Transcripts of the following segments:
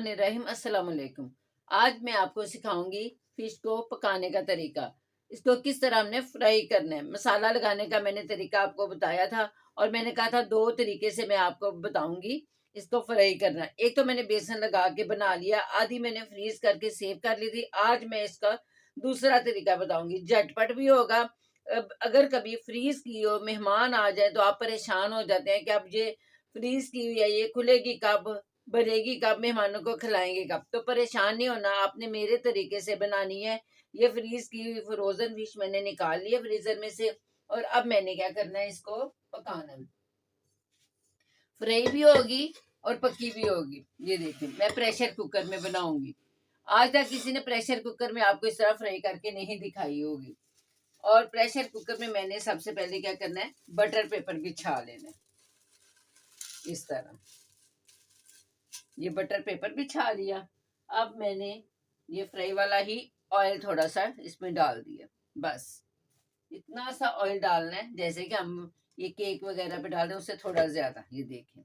बिस्मिल्लाहिर्रहमानिर्रहीम। अस्सलाम वालेकुम। आज मैं आपको सिखाऊंगी फिश को पकाने का तरीका। इसको किस तरह हमने फ्राई करना है। मसाला लगाने का मैंने तरीका आपको बताया था और मैंने कहा था दो तरीके से मैं आपको बताऊंगी इसको फ्राई करना। एक तो मैंने बेसन लगा के बना लिया, आधी मैंने फ्रीज करके सेव कर ली थी। आज मैं इसका दूसरा तरीका बताऊंगी, झटपट भी होगा। अगर कभी फ्रीज की हो, मेहमान आ जाए तो आप परेशान हो जाते हैं कि अब ये फ्रीज की हुई है, ये खुलेगी कब, बनेगी कब, मेहमानों को खिलाएंगे कब। तो परेशान नहीं होना, आपने मेरे तरीके से बनानी है। ये फ्रीज की हुई फ्रोजन फिश मैंने निकाल ली है फ्रीजर में से और अब मैंने क्या करना है, इसको पकाना है। फ्राई भी होगी और पकी भी होगी। ये देखिए मैं प्रेशर कुकर में बनाऊंगी। आज तक किसी ने प्रेशर कुकर में आपको इस तरह फ्राई करके नहीं दिखाई होगी। और प्रेशर कुकर में मैंने सबसे पहले क्या करना है, बटर पेपर बिछा लेना है इस तरह। ये बटर पेपर बिछा लिया। अब मैंने ये फ्राई वाला ही ऑयल थोड़ा सा इसमें डाल दिया। बस इतना सा ऑयल डालना है जैसे कि हम ये केक वगैरह पे डाल रहे हैं, उससे थोड़ा ज्यादा। ये देखें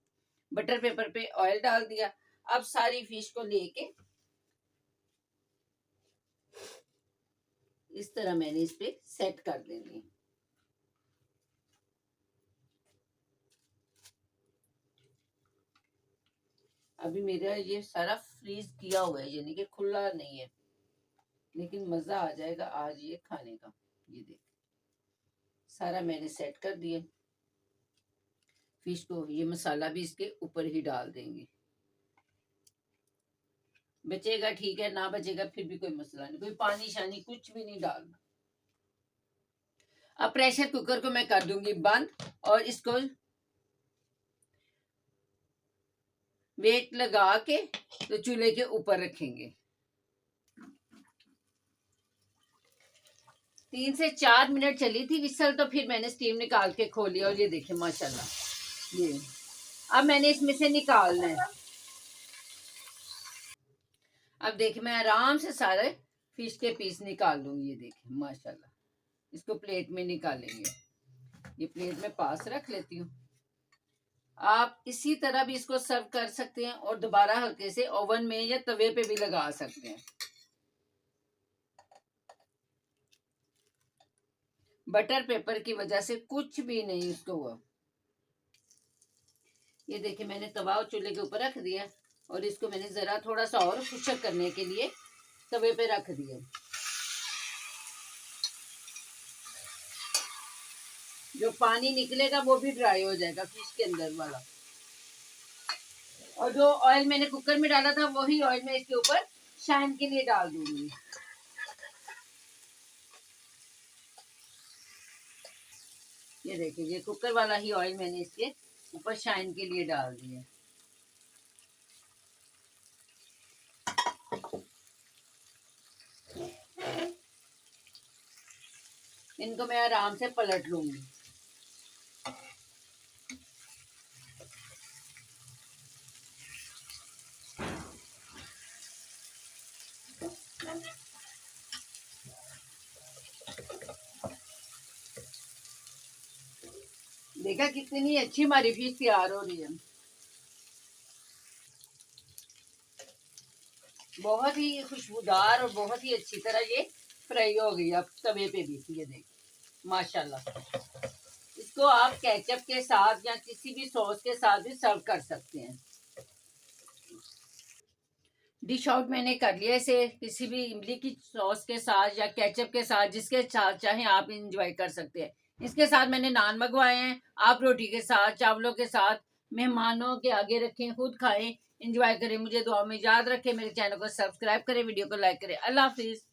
बटर पेपर पे ऑयल डाल दिया। अब सारी फिश को लेके इस तरह मैंने इस पे सेट कर देनी है। अभी मेरा ये सारा फ्रीज किया हुआ है, यानी कि खुला नहीं है, लेकिन मजा आ जाएगा आज ये खाने का। ये देख सारा मैंने सेट कर दिया फिश को। ये मसाला भी इसके ऊपर ही डाल देंगे। बचेगा ठीक है, ना बचेगा फिर भी कोई मसला नहीं, कोई पानी शानी कुछ भी नहीं डालना। अब प्रेशर कुकर को मैं कर दूंगी बंद और इसको वेट लगा के तो चूल्हे के ऊपर रखेंगे। 3 से 4 मिनट चली थी विसल, तो फिर मैंने स्टीम निकाल के खोली और ये देखिए माशाल्लाह। ये अब मैंने इसमें से निकालना है। अब देखिए मैं आराम से सारे फिश के पीस निकाल लूंगी। ये देखिए माशाल्लाह। इसको प्लेट में निकालेंगे। ये प्लेट में पास रख लेती हूँ। आप इसी तरह भी इसको सर्व कर सकते हैं और दोबारा हल्के से ओवन में या तवे पे भी लगा सकते हैं। बटर पेपर की वजह से कुछ भी नहीं इसको हुआ। ये देखिए मैंने तवा चूल्हे के ऊपर रख दिया और इसको मैंने जरा थोड़ा सा और खुशक करने के लिए तवे पे रख दिया। जो पानी निकलेगा वो भी ड्राई हो जाएगा फिश के अंदर वाला। और जो ऑयल मैंने कुकर में डाला था वही ऑयल मैं इसके ऊपर शाइन के लिए डाल दूंगी। ये देखिए ये कुकर वाला ही ऑयल मैंने इसके ऊपर शाइन के लिए डाल दिया। इनको मैं आराम से पलट लूंगी। देखा कितनी अच्छी हमारी फिश तैयार हो रही है। बहुत ही खुशबूदार और बहुत ही अच्छी तरह ये फ्राई हो गई। अब तवे पे भी ये देखिए माशाल्लाह। इसको आप केचप के साथ या किसी भी सॉस के साथ भी सर्व कर सकते हैं। डिश आउट मैंने कर लिया इसे किसी भी इमली की सॉस के साथ या केचप के साथ, जिसके साथ चाहे आप इंजॉय कर सकते हैं। इसके साथ मैंने नान मंगवाए हैं, आप रोटी के साथ, चावलों के साथ मेहमानों के आगे रखें, खुद खाएं, इंजॉय करें। मुझे दुआ में याद रखें, मेरे चैनल को सब्सक्राइब करें, वीडियो को लाइक करें। अल्लाह हाफिज।